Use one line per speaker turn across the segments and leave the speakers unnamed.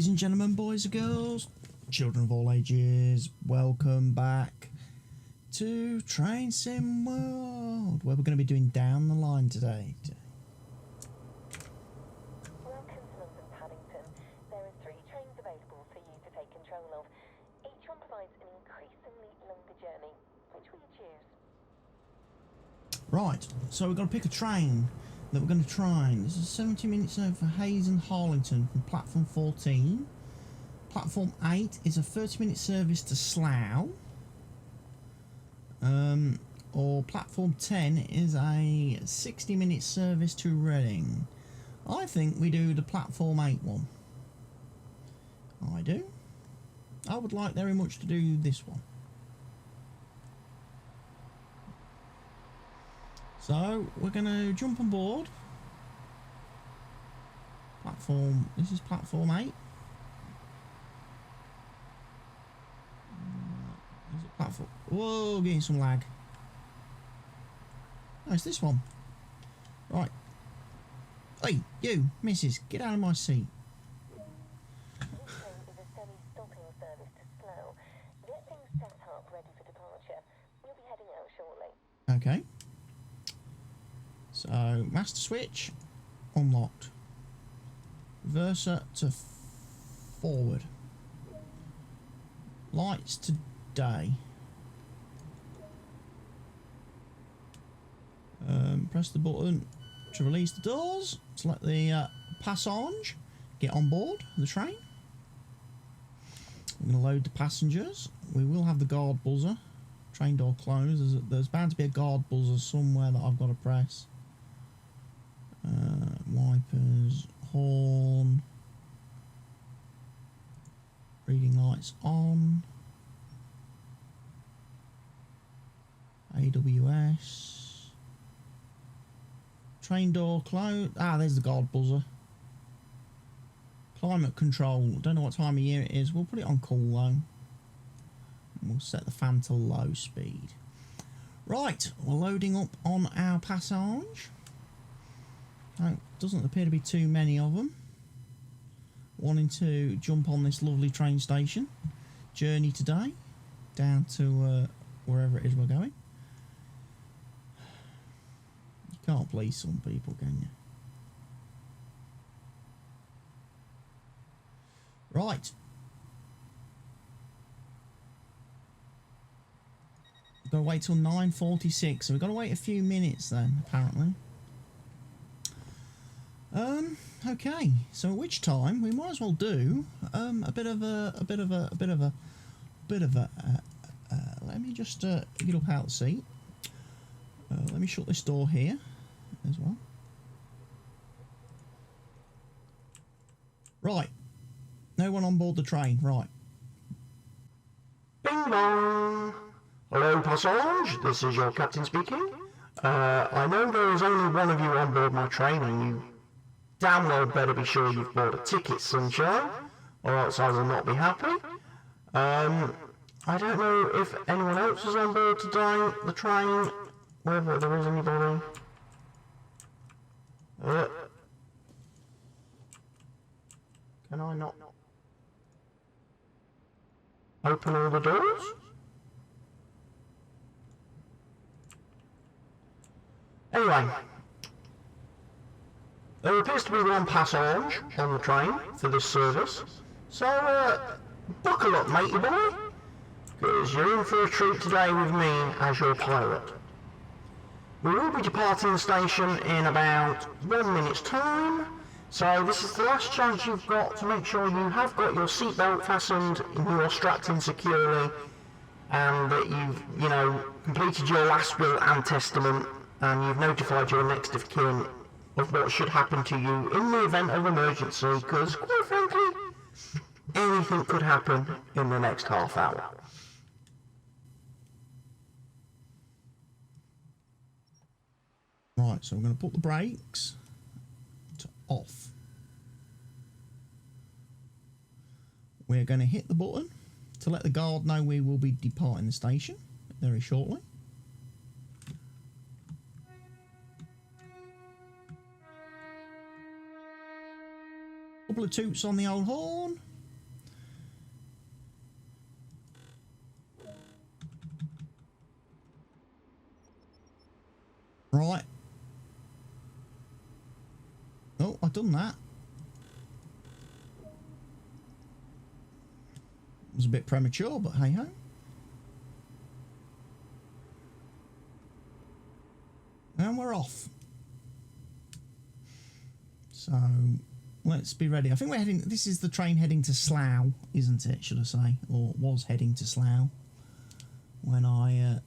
Ladies and gentlemen, boys and girls, children of all ages, welcome back to Train Sim World, where we're going to be doing Down the Line today.
Welcome to London Paddington. There are 3 trains available for you to take control of. Each one provides an increasingly longer journey. Which will you choose?
Right, so we've got to pick a train that we're going to try. This is 70 minutes over Hayes and Harlington from platform 14. Platform 8 is a 30-minute service to Slough. Or platform 10 is a 60-minute service to Reading. I think we do the platform 8 one. I do. I would like very much to do this one. So we're going to jump on board. This is platform 8. Is it platform? Whoa, getting some lag. Oh, it's this one. Right. Hey, you, missus, get out of my seat.
This train is a semi-stopping service to Slough. Get things set up, ready for departure. You'll be heading out shortly.
Okay. So, master switch, unlocked. Reverser to forward. Lights to day. Press the button to release the doors. Select the passage. Get on board the train. We're going to load the passengers. We will have the guard buzzer. Train door closed. There's bound to be a guard buzzer somewhere that I've got to press. Wipers, horn, reading lights on, AWS, train door closed. Ah, there's the guard buzzer. Climate control, don't know what time of year it is. We'll put it on cool though. And we'll set the fan to low speed. Right, we're loading up on our passage. Doesn't appear to be too many of them wanting to jump on this lovely train station journey today down to wherever it is we're going. You can't please some people, can you? Right. We've got to wait till 9:46, so we've got to wait a few minutes then, apparently. Okay, so at which time we might as well do a bit of a let me just get up out the seat. Let me shut this door here as well. Right, no one on board the train. Right.
Bing bong! Hello, passage. This is your captain speaking. I know there is only one of you on board my train, and you damn well better be sure you've bought a ticket, sunshine, or else I will not be happy. I don't know if anyone else is on board today, the train, whether there is anybody. Can I not open all the doors? Anyway, there appears to be one passage on the train for this service, so buckle up, matey boy, because you're in for a treat today with me as your pilot. We will be departing the station in about 1 minute's time, so this is the last chance you've got to make sure you have got your seatbelt fastened and you are strapped in securely, and that you've, completed your last will and testament, and you've notified your next of kin of what should happen to you in the event of emergency, because quite frankly, anything could happen in the next half hour.
Right, so I'm going to put the brakes to off. We're going to hit the button to let the guard know we will be departing the station very shortly. Couple of toots on the old horn. Right. Oh, I've done that. It was a bit premature, but hey ho. And we're off. So let's be ready. I think we're heading. This is the train heading to Slough, isn't it? Should I say, or was heading to Slough when I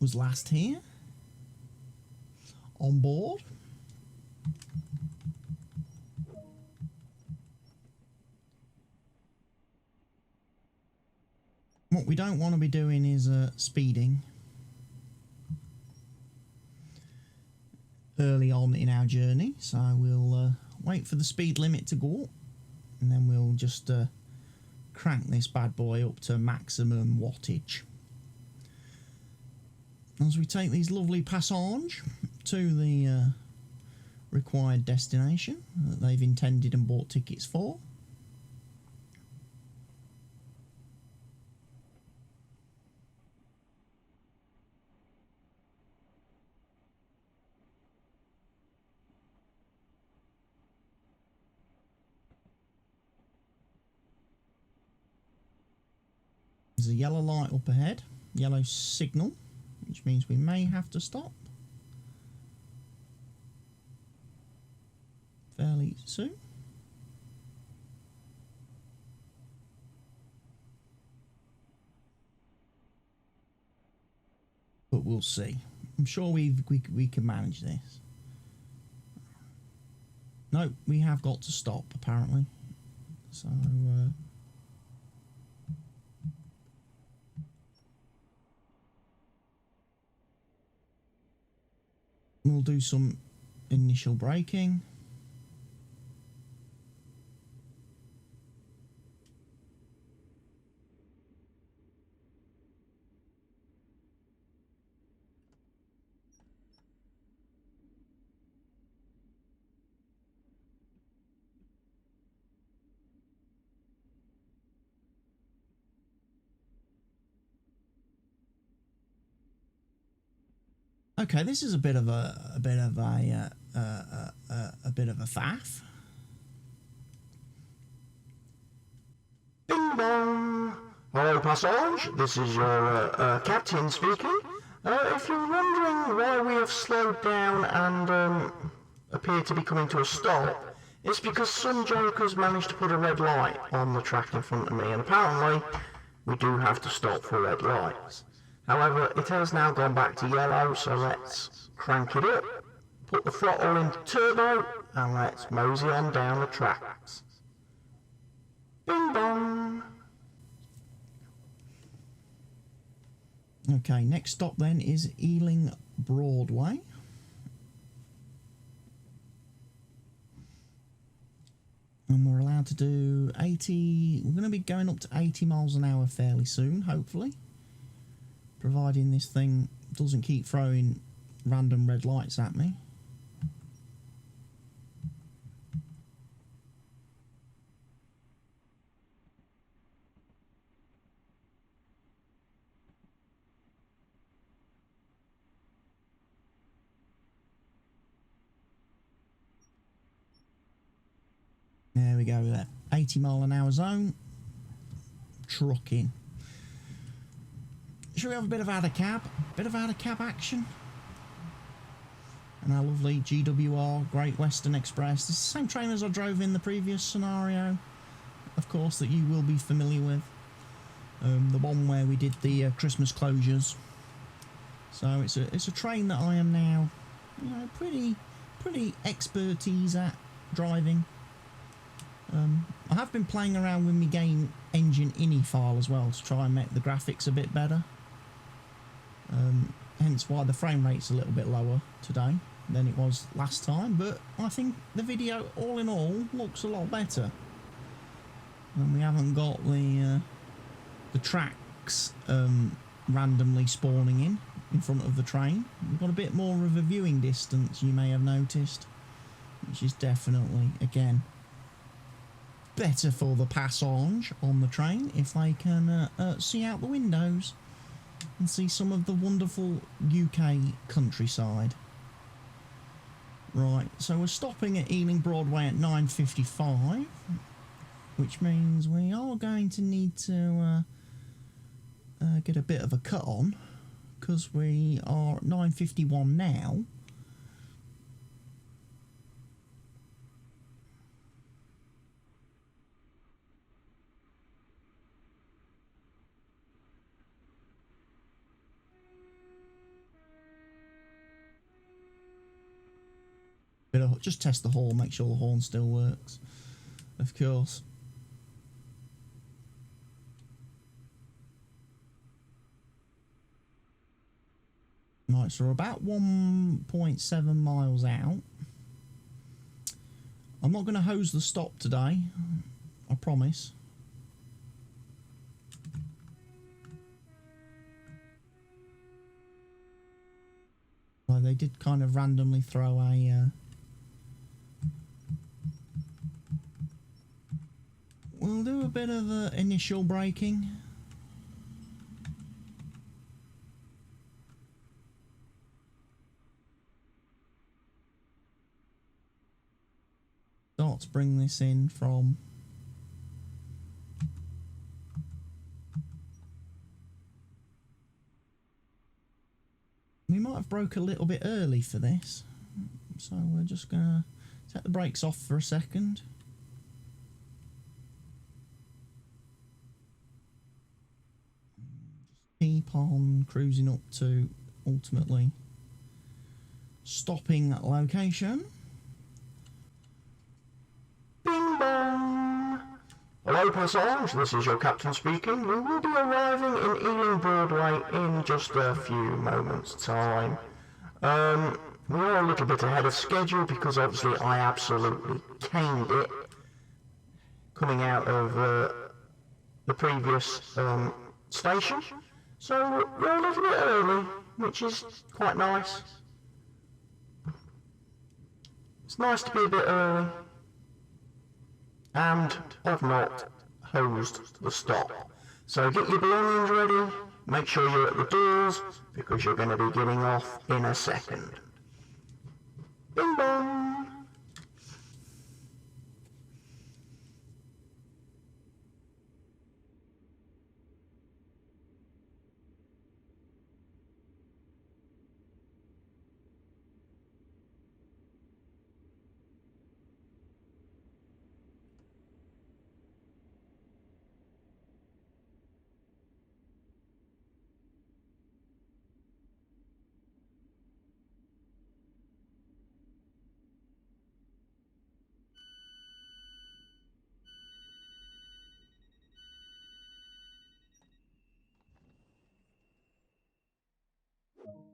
was last here on board. What we don't want to be doing is speeding early on in our journey, so we'll wait for the speed limit to go up, and then we'll just crank this bad boy up to maximum wattage as we take these lovely passage to the required destination that they've intended and bought tickets for. There's a yellow light up ahead, yellow signal, which means we may have to stop fairly soon. But we'll see. I'm sure we can manage this. No, we have got to stop apparently. So we'll do some initial braking. Okay, this is a bit of a bit of a faff.
Ding dong! Hello, passage. This is your captain speaking. If you're wondering why we have slowed down and appear to be coming to a stop, it's because some jokers managed to put a red light on the track in front of me, and apparently we do have to stop for red lights. However, it has now gone back to yellow, so let's crank it up, put the throttle into turbo, and let's mosey on down the tracks. Bing bong!
Okay, next stop then is Ealing Broadway. And we're allowed to do 80, we're going to be going up to 80 miles an hour fairly soon, hopefully. Providing this thing doesn't keep throwing random red lights at me. There we go, that 80 mile an hour zone. Trucking. Should we have a bit of out of cab? Bit of out of cab action? And our lovely GWR Great Western Express. This is the same train as I drove in the previous scenario, of course, that you will be familiar with. The one where we did the Christmas closures. So it's a train that I am now, you know, pretty expertise at driving. I have been playing around with my game engine ini file as well to try and make the graphics a bit better. Hence why the frame rate's a little bit lower today than it was last time, but I think the video all in all looks a lot better. And we haven't got the tracks randomly spawning in front of the train. We've got a bit more of a viewing distance, you may have noticed, which is definitely, again, better for the passage on the train if they can see out the windows and see some of the wonderful UK countryside. Right, so we're stopping at Ealing Broadway at 9:55, which means we are going to need to get a bit of a cut on, because we are at 9:51 now. Just test the horn, make sure the horn still works, of course. Right, so we're about 1.7 miles out. I'm not going to hose the stop today, I promise. Well, they did kind of randomly throw a... we'll do a bit of initial braking. Start to bring this in from... We might have broke a little bit early for this, so we're just going to take the brakes off for a second. Keep on cruising up to ultimately stopping that location.
Bing bong! Hello passengers, this is your captain speaking. We will be arriving in Ealing Broadway in just a few moments' time. We are a little bit ahead of schedule because obviously I absolutely caned it coming out of the previous station. So we're a little bit early, which is quite nice. It's nice to be a bit early. And I've not hosed the stop. So get your belongings ready, make sure you're at the doors, because you're going to be getting off in a second. Bing bong!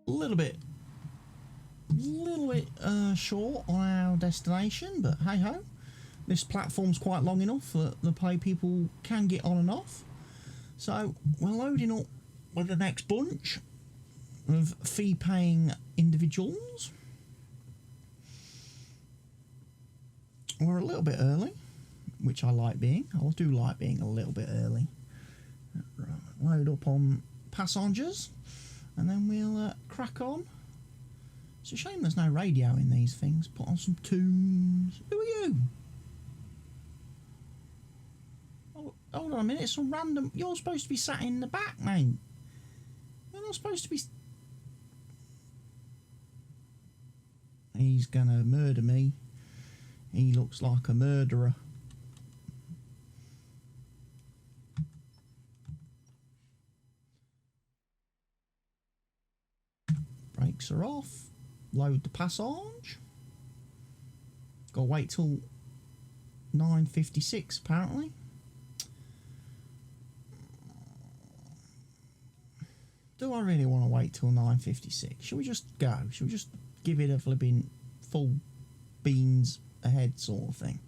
A little bit short on our destination, but hey ho, this platform's quite long enough that the play people can get on and off. So we're loading up with the next bunch of fee-paying individuals. We're a little bit early, which I like being. I do like being a little bit early. Right, load up on passengers, and then we'll crack on. It's a shame there's no radio in these things. Put on some tunes. Who are you? Oh, hold on a minute, some random... You're supposed to be sat in the back, mate. You're not supposed to be... He's gonna murder me. He looks like a murderer. Brakes are off. Load the passage. Gotta wait till 9:56 apparently. Do I really want to wait till 9:56? Should we just go? Should we just give it a flipping full beans ahead sort of thing?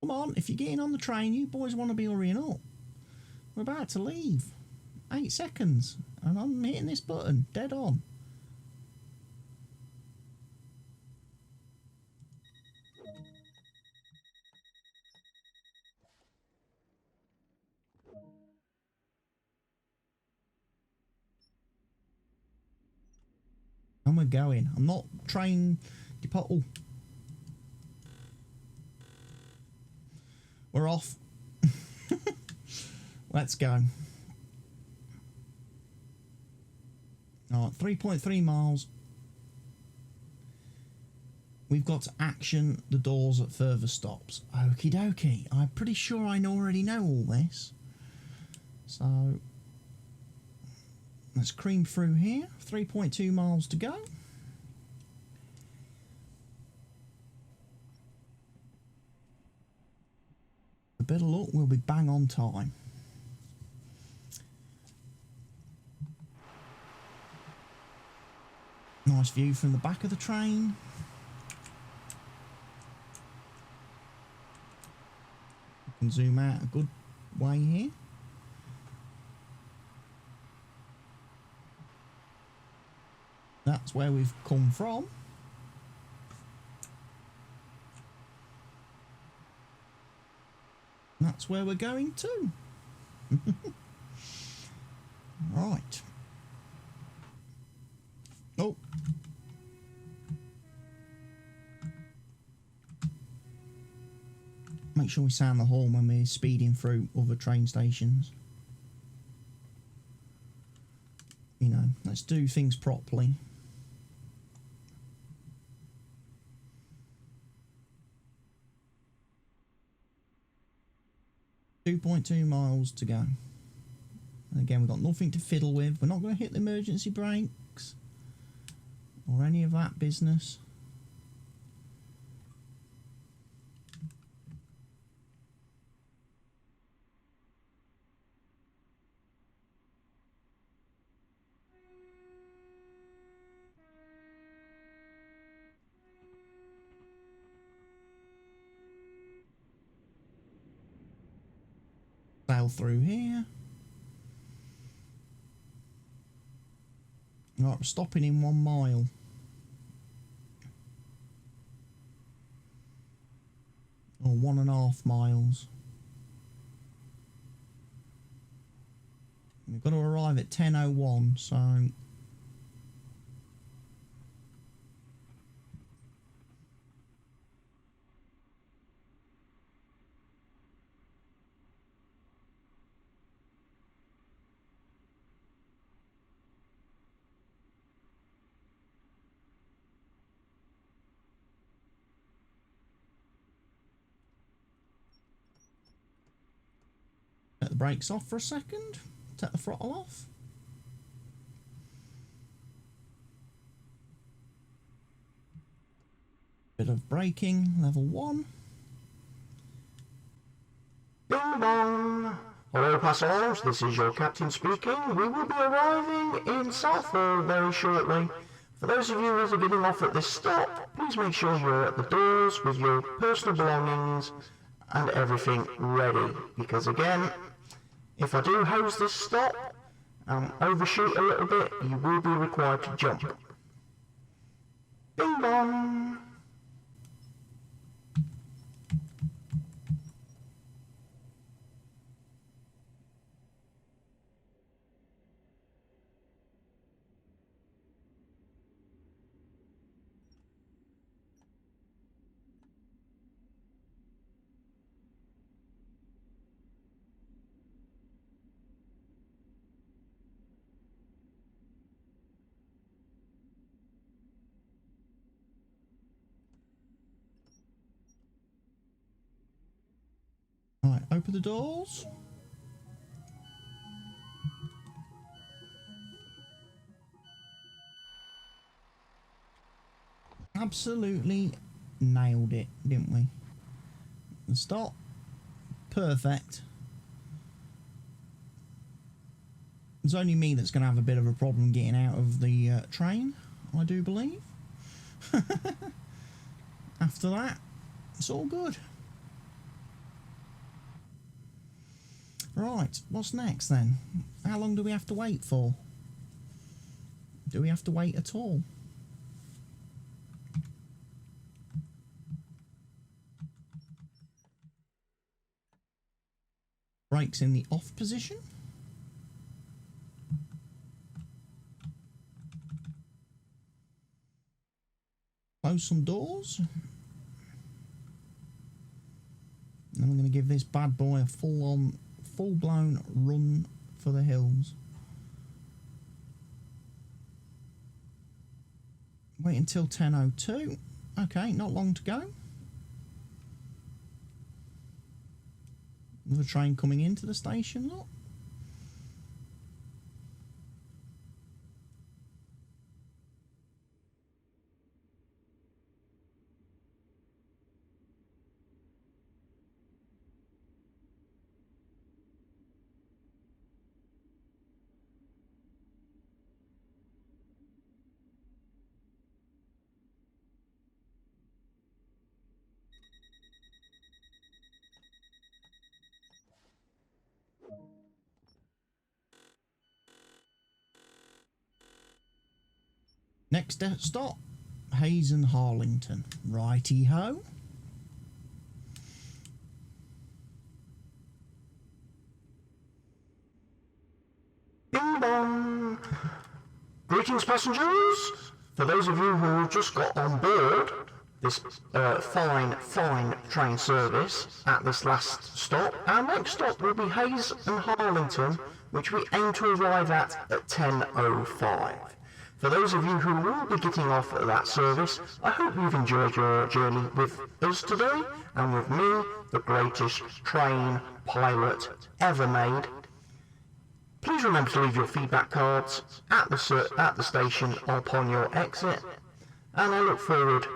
Come on, if you're getting on the train, you boys want to be hurrying up. We're about to leave. 8 seconds, and I'm hitting this button, dead on. And we're going. I'm not train depot. Oh. We're off. Let's go. Alright, 3.3 miles. We've got to action the doors at further stops. Okie dokie. I'm pretty sure I already know all this. So, let's cream through here. 3.2 miles to go. A bit of luck, we'll be bang on time. Nice view from the back of the train. You can zoom out a good way here. That's where we've come from. That's where we're going to. Right. Oh. Make sure we sound the horn when we're speeding through other train stations. You know, let's do things properly. .2 miles to go. And again, we've got nothing to fiddle with. We're not going to hit the emergency brakes or any of that business. Sail through here. Right, we're stopping in 1 mile. Or 1.5 miles. We've got to arrive at 10:01, so let the brakes off for a second. Take the throttle off. Bit of braking, level 1.
Ding dong! Hello passengers, this is your captain speaking. We will be arriving in Slough very shortly. For those of you who are getting off at this stop, please make sure you're at the doors with your personal belongings and everything ready. Because again, if I do hose this stop and overshoot a little bit, you will be required to jump. Ding dong!
Right, open the doors. Absolutely nailed it, didn't we? The stop, perfect. It's only me that's going to have a bit of a problem getting out of the train, I do believe. After that, it's all good. Right, what's next then? How long do we have to wait for? Do we have to wait at all? Brakes in the off position. close some doors. And I'm going to give this bad boy a full-blown run for the hills. Wait until 10:02. Okay, not long to go. Another train coming into the station, look. Next stop, Hayes and Harlington. Righty-ho.
Bing bong! Greetings, passengers! For those of you who just got on board this fine train service at this last stop, our next stop will be Hayes and Harlington, which we aim to arrive at 10:05. For those of you who will be getting off at that service, I hope you've enjoyed your journey with us today, and with me, the greatest train pilot ever made. Please remember to leave your feedback cards at the station upon your exit, and I look forward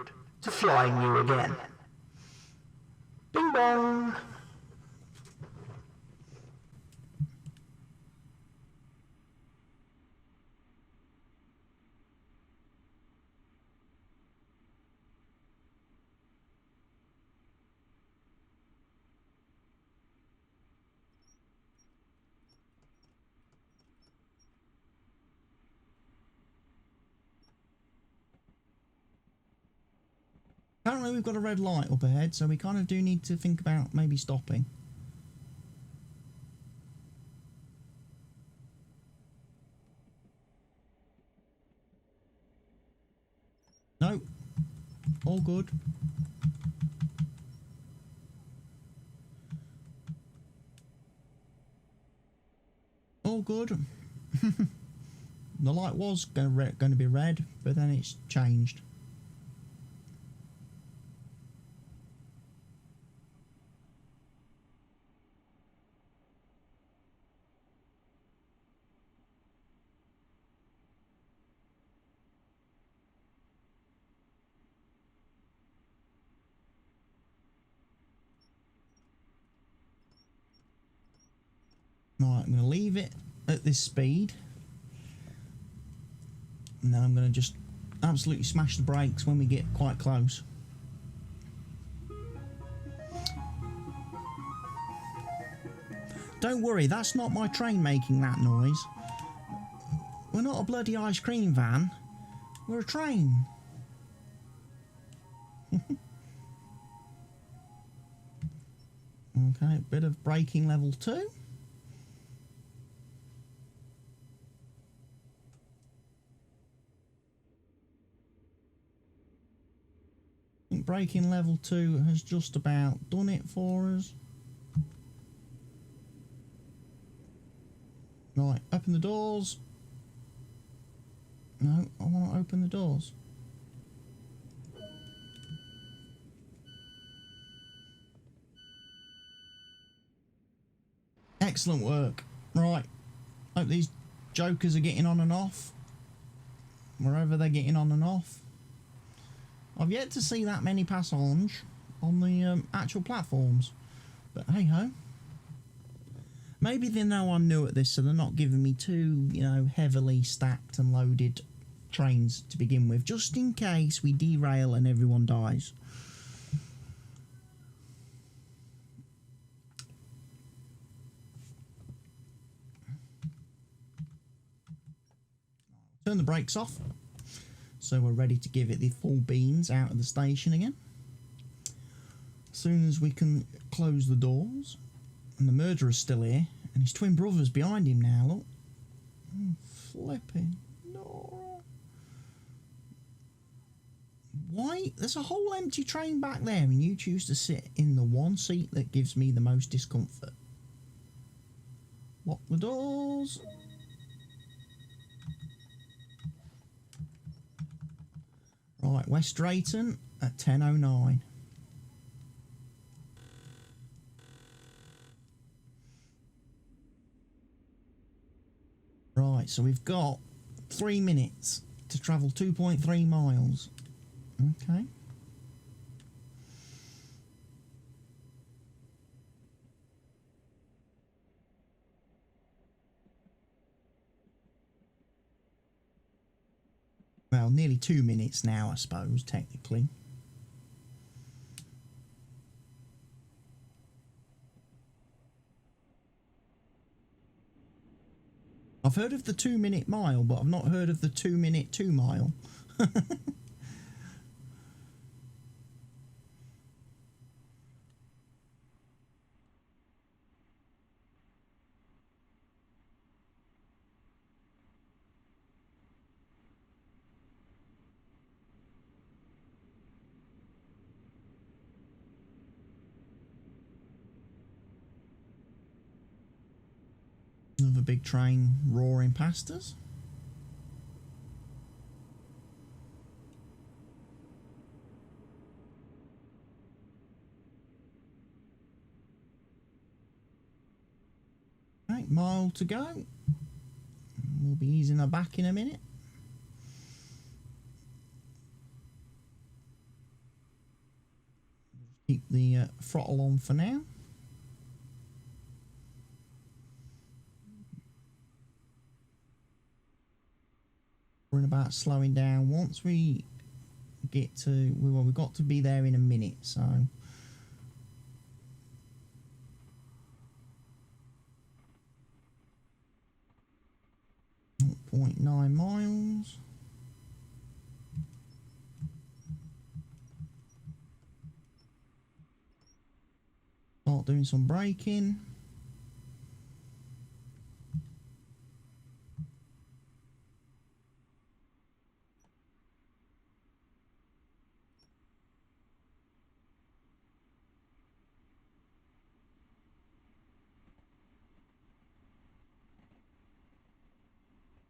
to flying you again. Bing bong!
Apparently we've got a red light up ahead, so we kind of do need to think about maybe stopping. No, all good. All good. The light was going to be red, but then it's changed. Right, I'm going to leave it at this speed, and then I'm going to just absolutely smash the brakes when we get quite close. Don't worry, that's not my train making that noise. We're not a bloody ice cream van, we're a train. Okay, bit of braking level 2. I think braking level 2 has just about done it for us. Right, open the doors. No, I want to open the doors. Excellent work. Right, hope these jokers are getting on and off. Wherever they're getting on and off. I've yet to see that many passengers on the actual platforms, but hey ho. Maybe they know I'm new at this, so they're not giving me two, you know, heavily stacked and loaded trains to begin with, just in case we derail and everyone dies. Turn the brakes off. So we're ready to give it the full beans out of the station again. As soon as we can close the doors. And the murderer's still here. And his twin brother's behind him now, look. Oh, flipping Nora. Why? There's a whole empty train back there and you choose to sit in the one seat that gives me the most discomfort. Lock the doors. Right, West Drayton at 10:09. Right, so we've got 3 minutes to travel 2.3 miles. Okay. Well, nearly 2 minutes now, I suppose, technically. I've heard of the 2 minute mile, but I've not heard of the 2 minute 2 mile. Another big train roaring past us. Right, mile to go. We'll be easing her back in a minute. Keep the throttle on for now. Worrying about slowing down once we get to, well, we've got to be there in a minute, so 0.9 miles. Start doing some braking.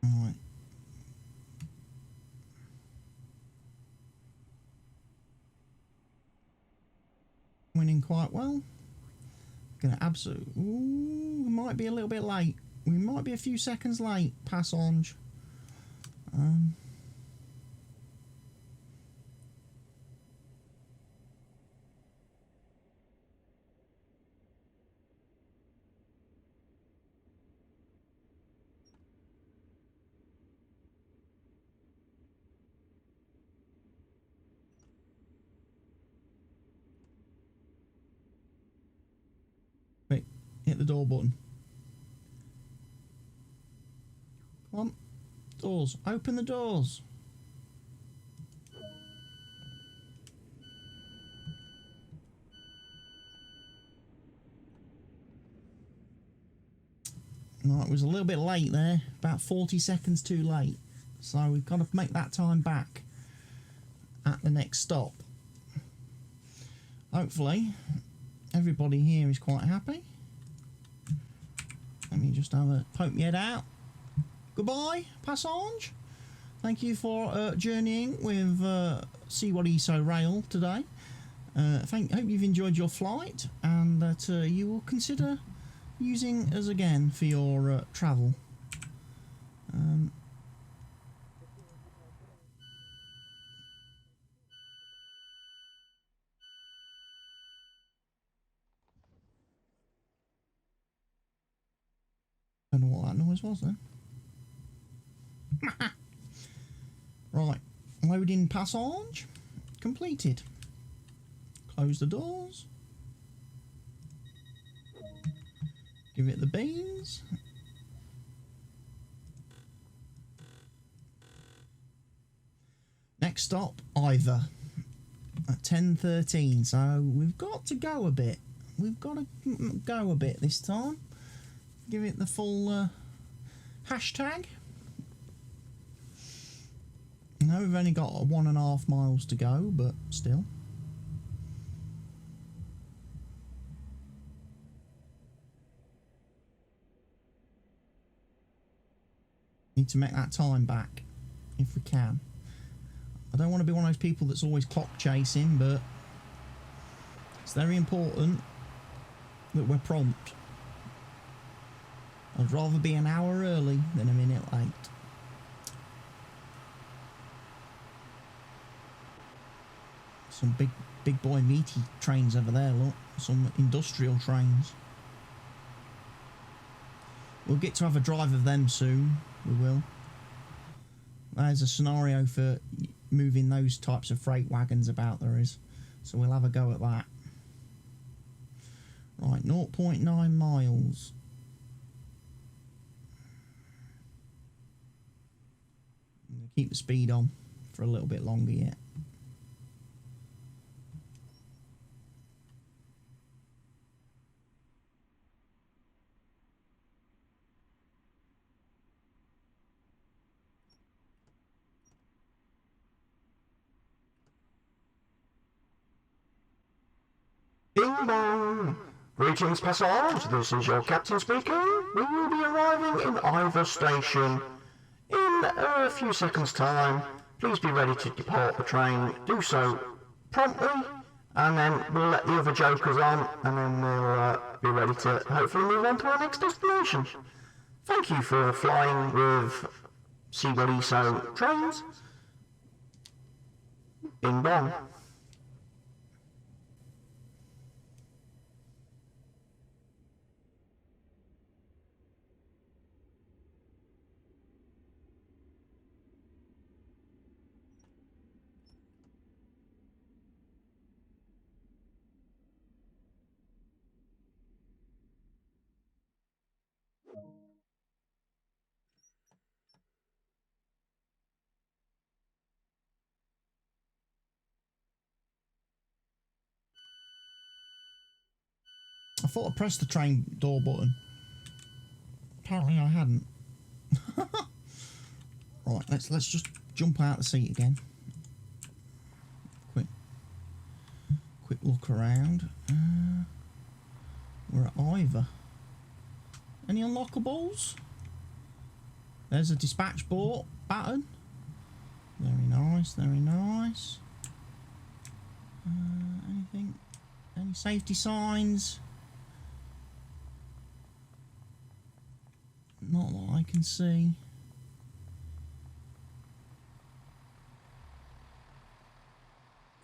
Right. Winning quite well. Gonna absolutely. Ooh, we might be a little bit late. We might be a few seconds late. Passage. Wait, hit the door button. Come on. Doors. Open the doors. Right, it was a little bit late there. About 40 seconds too late. So we've got to make that time back at the next stop. Hopefully, everybody here is quite happy. Let me just have a poke my head out. Goodbye, passage. Thank you for journeying with CWATTYESO Rail today. Hope you've enjoyed your flight and that you will consider using us again for your travel. Don't know what that noise was then. Right, loading passage completed. Close the doors. Give it the beans. Next stop, either at 10:13. So we've got to go a bit. We've got to go a bit this time. Give it the full hashtag. know we've only got 1.5 miles to go, but still. Need to make that time back if we can. I don't want to be one of those people that's always clock chasing, but it's very important that we're prompt. I'd rather be an hour early than a minute late. Some big boy meaty trains over there, look. Some industrial trains. We'll get to have a drive of them soon. We will. There's a scenario for moving those types of freight wagons about, there is. So we'll have a go at that. Right, 0.9 miles. I'm going to keep the speed on for a little bit longer yet.
Bing bong! Greetings, passengers. This is your captain speaking. We will be arriving in Ivor Station in a few seconds' time. Please be ready to depart the train. Do so promptly, and then we'll let the other jokers on, and then we'll be ready to hopefully move on to our next destination. Thank you for flying with CWATTYESO trains. Bing bong.
I thought I pressed the train door button. Apparently I hadn't. Right, let's just jump out the seat again. Quick look around. We're at Ivor. Any unlockables? There's a dispatch board button. Very nice, very nice. Anything? Any safety signs? Not that I can see.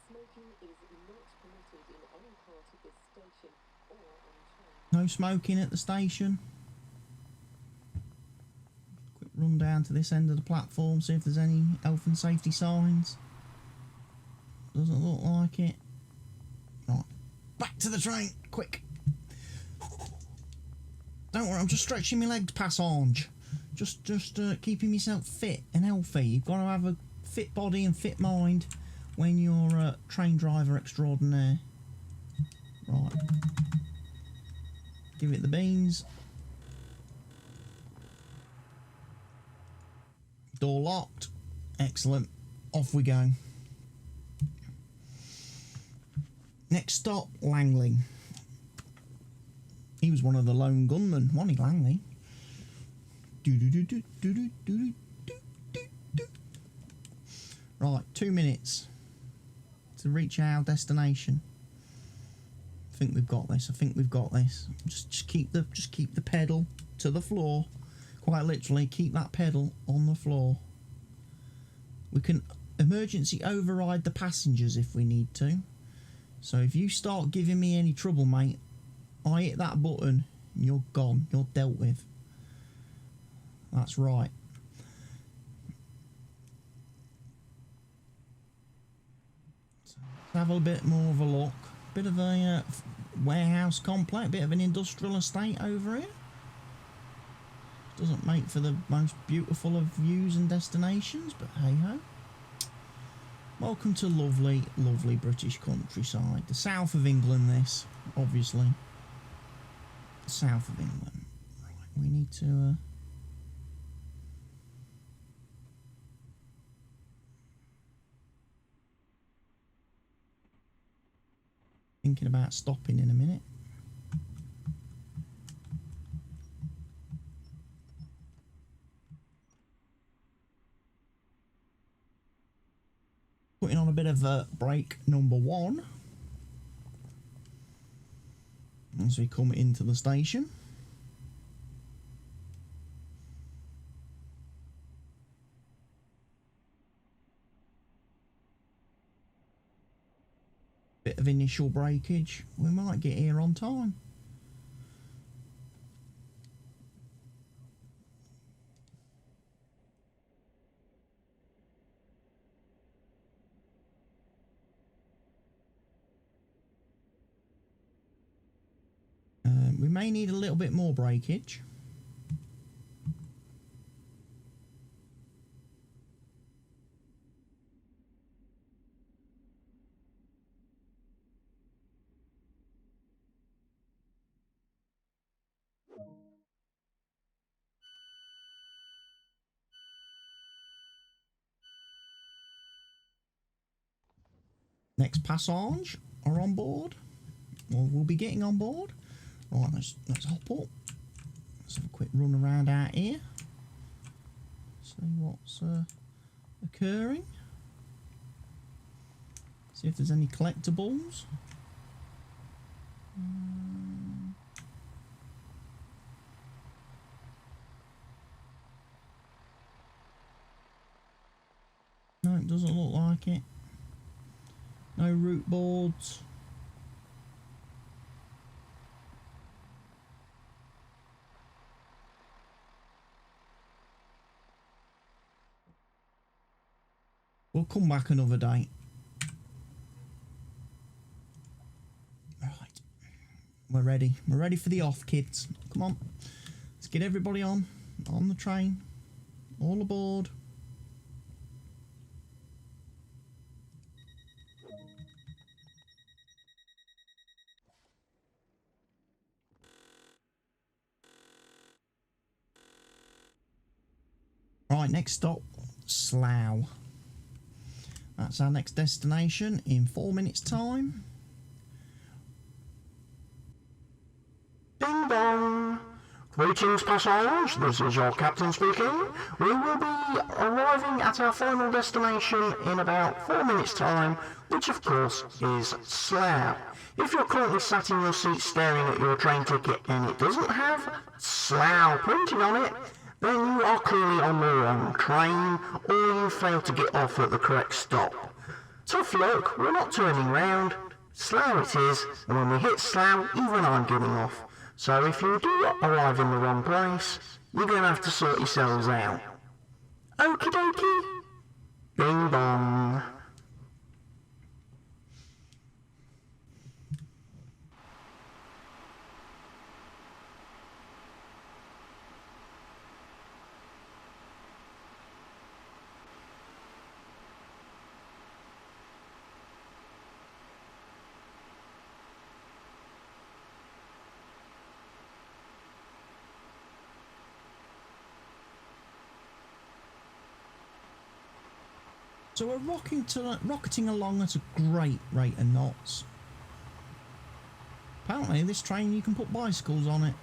Smoking is not permitted in any part of this station or on train.
No smoking at the station. Quick run down to this end of the platform, see if there's any health and safety signs. Doesn't look like it. Right, back to the train, quick. Don't worry, I'm just stretching my legs, passage. Just keeping myself fit and healthy. You've got to have a fit body and fit mind when you're a train driver extraordinaire. Right. Give it the beans. Door locked. Excellent. Off we go. Next stop, Langley. He was one of the lone gunmen, wasn't he, Langley? Right, 2 minutes to reach our destination. I think we've got this. I think we've got this. Just keep the pedal to the floor. Quite literally, keep that pedal on the floor. We can emergency override the passengers if we need to. So if you start giving me any trouble, mate, I hit that button and you're gone. You're dealt with. That's right. So let's have a bit more of a look. Bit of a warehouse complex, bit of an industrial estate over here. Doesn't make for the most beautiful of views and destinations, but hey ho. Welcome to lovely, lovely British countryside. The south of England, this, obviously. The south of England. Right, we need to... Thinking about stopping in a minute. Putting on a bit of brake number 1 as we come into the station. Bit of initial breakage. We might get here on time. We may need a little bit more breakage. Next passage are on board, or we'll be getting on board. Right, let's hop up. Let's have a quick run around out here. See what's occurring. See if there's any collectibles. No, it doesn't look like it. No route boards. We'll come back another day. Right. We're ready. We're ready for the off, kids. Come on. Let's get everybody on the train. All aboard. Right, next stop, Slough. That's our next destination in 4 minutes' time.
Ding dong! Greetings, passengers. This is your captain speaking. We will be arriving at our final destination in about 4 minutes' time, which of course is Slough. If you're currently sat in your seat staring at your train ticket and it doesn't have Slough printed on it, then you are clearly on the wrong train, or you failed to get off at the correct stop. Tough luck, we're not turning round. Slough it is, and when we hit Slough, even I'm getting off. So if you do arrive in the wrong place, you're going to have to sort yourselves out. Okie dokie. Bing bong.
So we're rocketing along at a great rate of knots. Apparently this train you can put bicycles on it.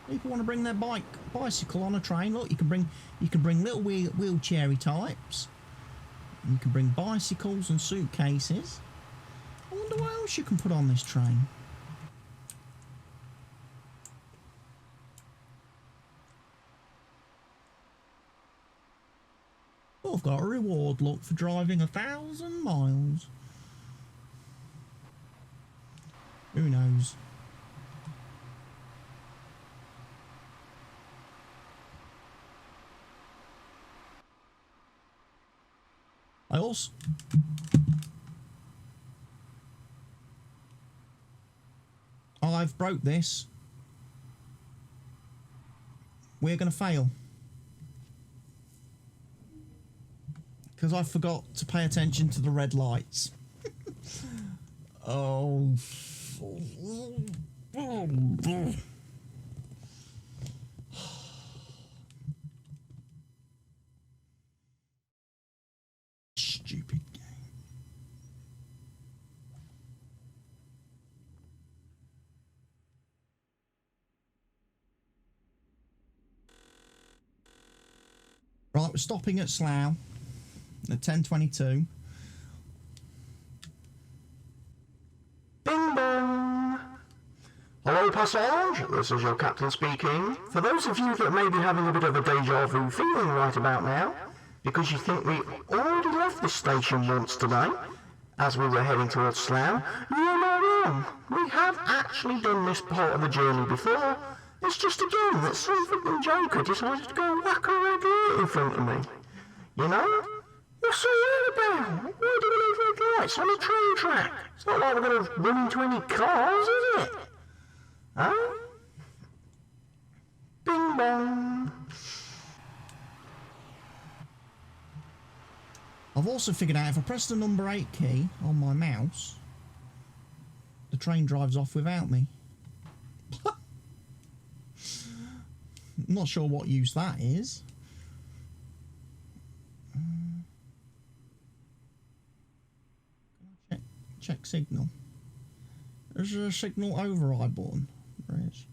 People want to bring their bicycle on a train. Look, you can bring little wheelchairy types. You can bring bicycles and suitcases. I wonder what else you can put on this train. Oh, I've got a reward, look, for driving 1,000 miles. Who knows? I've broke this. We're going to fail. Because I forgot to pay attention to the red lights. Oh. Stupid game. Right, we're stopping at Slough at 10:22.
Bing bong! Hello, passage. This is your captain speaking. For those of you that may be having a bit of a deja vu feeling right about now, because you think we already left this station once today, as we were heading towards Slough, you're not wrong. We have actually done this part of the journey before. It's just again that some freaking joker decided to go and whack a red light in front of me. You know? What's all that about? Why do we need red lights on a train track? It's not like we're going to run into any cars, is it? Huh? Bing bong.
I've also figured out if I press the number 8 key on my mouse, the train drives off without me. I'm not sure what use that is. Check signal. Is there a signal override button? There is.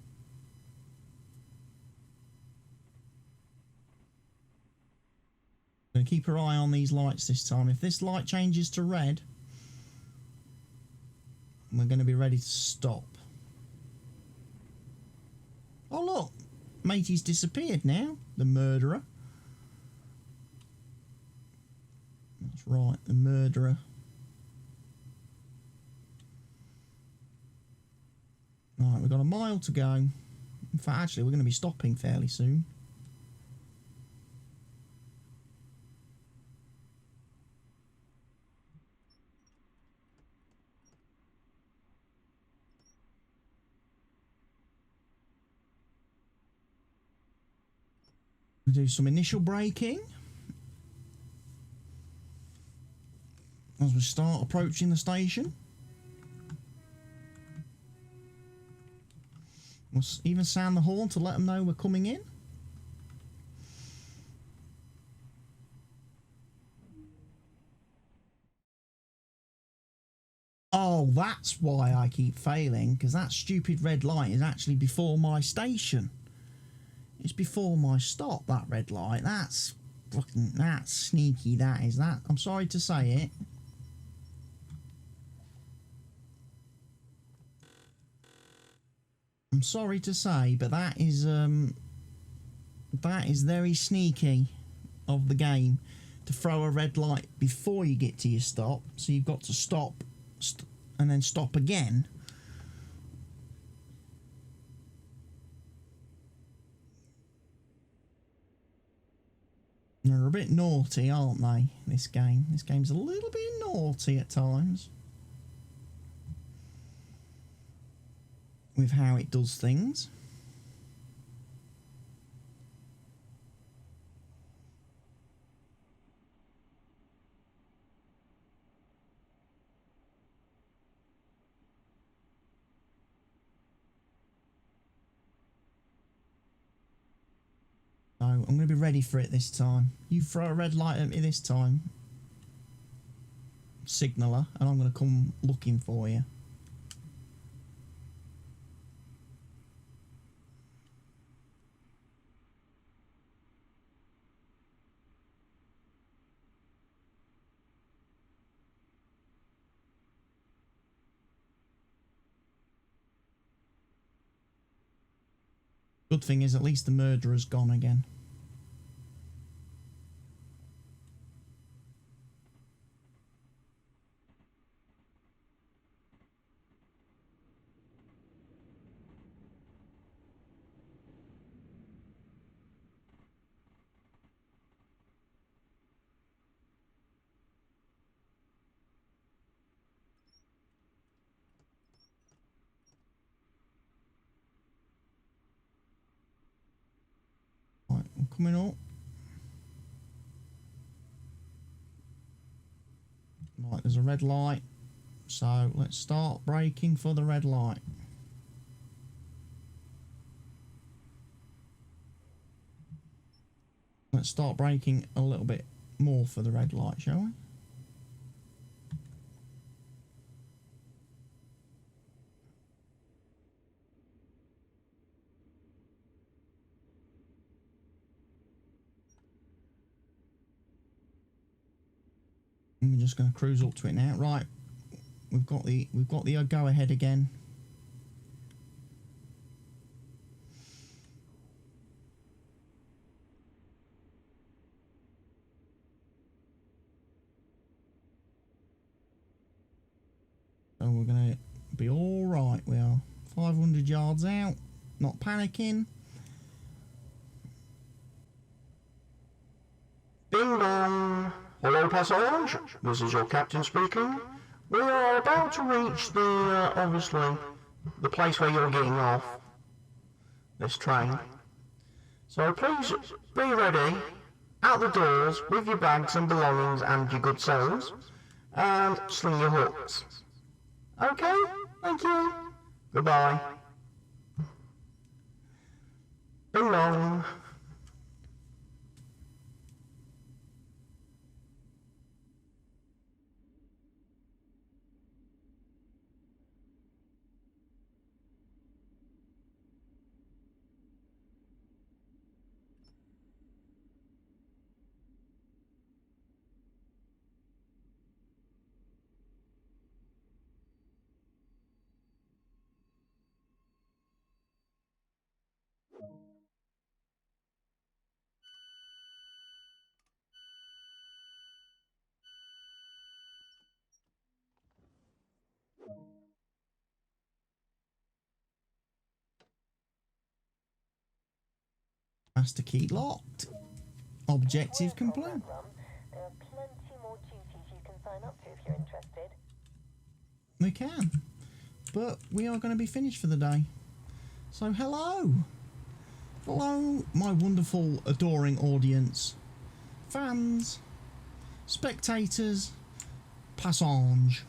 Gonna keep her eye on these lights this time. If this light changes to red, we're going to be ready to stop. Oh look, matey's disappeared now. The murderer. That's right, the murderer. Right, we've got a mile to go. In fact, actually, we're going to be stopping fairly soon. We'll do some initial braking as we start approaching the station. We'll even sound the horn to let them know we're coming in. Oh, that's why I keep failing, because that stupid red light is actually before my station. It's before my stop, that red light. That's fucking, that's sneaky, that is. That, I'm sorry to say it. I'm sorry to say, but that is very sneaky of the game to throw a red light before you get to your stop. So you've got to stop and then stop again. They're a bit naughty, aren't they, this game? This game's a little bit naughty at times with how it does things. So I'm going to be ready for it this time. You throw a red light at me this time, signaller, and I'm going to come looking for you. Good thing is at least the murderer's gone again. Right, I'm coming up. Right, there's a red light. So let's start braking for the red light. Let's start braking a little bit more for the red light, shall we? And we're just going to cruise up to it now. Right, we've got the go ahead again. So we're going to be all right. We are 500 yards out, not panicking.
Bing bong! Hello, passage. This is your captain speaking. We are about to reach the, obviously, the place where you're getting off this train. So please be ready out the doors with your bags and belongings and your good selves, and sling your hooks. Okay? Thank you. Goodbye. Bing bong.
Master key locked. Objective complete.
There are plenty more duties you can sign up to if you're interested.
We can. But we are going to be finished for the day. So hello. Hello, my wonderful, adoring audience. Fans. Spectators. Passage.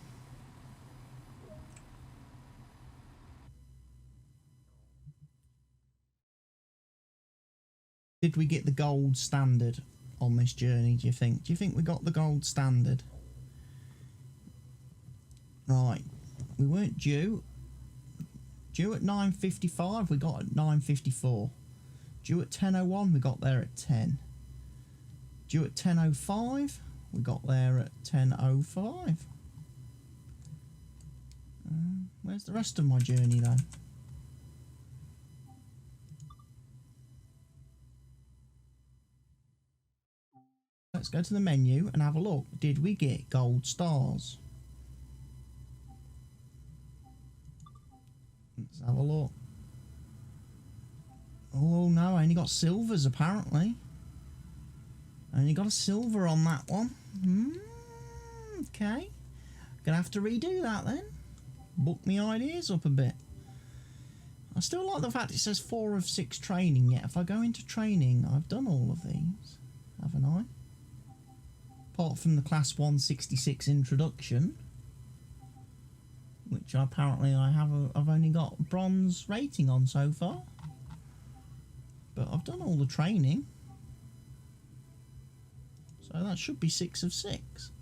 Did we get the gold standard on this journey, do you think? Do you think we got the gold standard? Right. We weren't due. Due at 9:55, we got at 9:54. Due at 10:01, we got there at 10. Due at 10:05, we got there at 10:05. Where's the rest of my journey, though? Let's go to the menu and have a look. Did we get gold stars? Let's have a look. Oh no, I only got silvers apparently. I only got a silver on that one. Okay. Gonna have to redo that then. Book me ideas up a bit. I still like the fact it says 4 of 6 training, yet if I go into training, I've done all of these, haven't I? Apart from the class 166 introduction, which apparently I've only got bronze rating on so far. But I've done all the training. So that should be 6 of 6.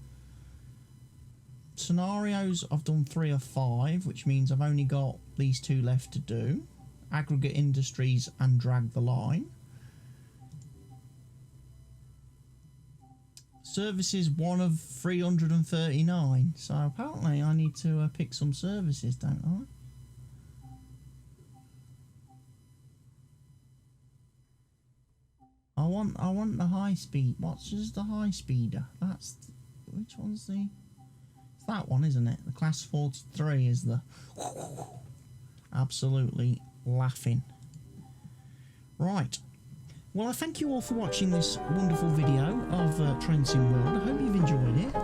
Scenarios, I've done 3 of 5, which means I've only got these 2 left to do. Aggregate industries and drag the line. Services 1 of 339. So apparently I need to pick some services, don't I? I want the high speed. What's just the high speeder? That's which one's the? It's that one, isn't it? The class 43 is the. Absolutely laughing. Right. Well, I thank you all for watching this wonderful video of Train Sim World. I hope you've enjoyed it,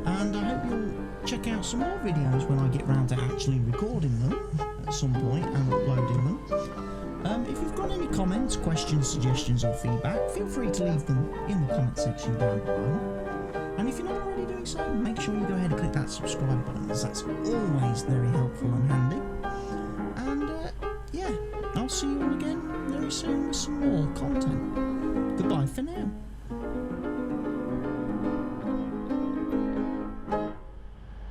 and I hope you'll check out some more videos when I get round to actually recording them at some point and uploading them. If you've got any comments, questions, suggestions or feedback, feel free to leave them in the comment section down below. And if you're not already doing so, make sure you go ahead and click that subscribe button, as that's always very helpful and handy. And yeah, I'll see you all again very soon with some more content. Goodbye for now.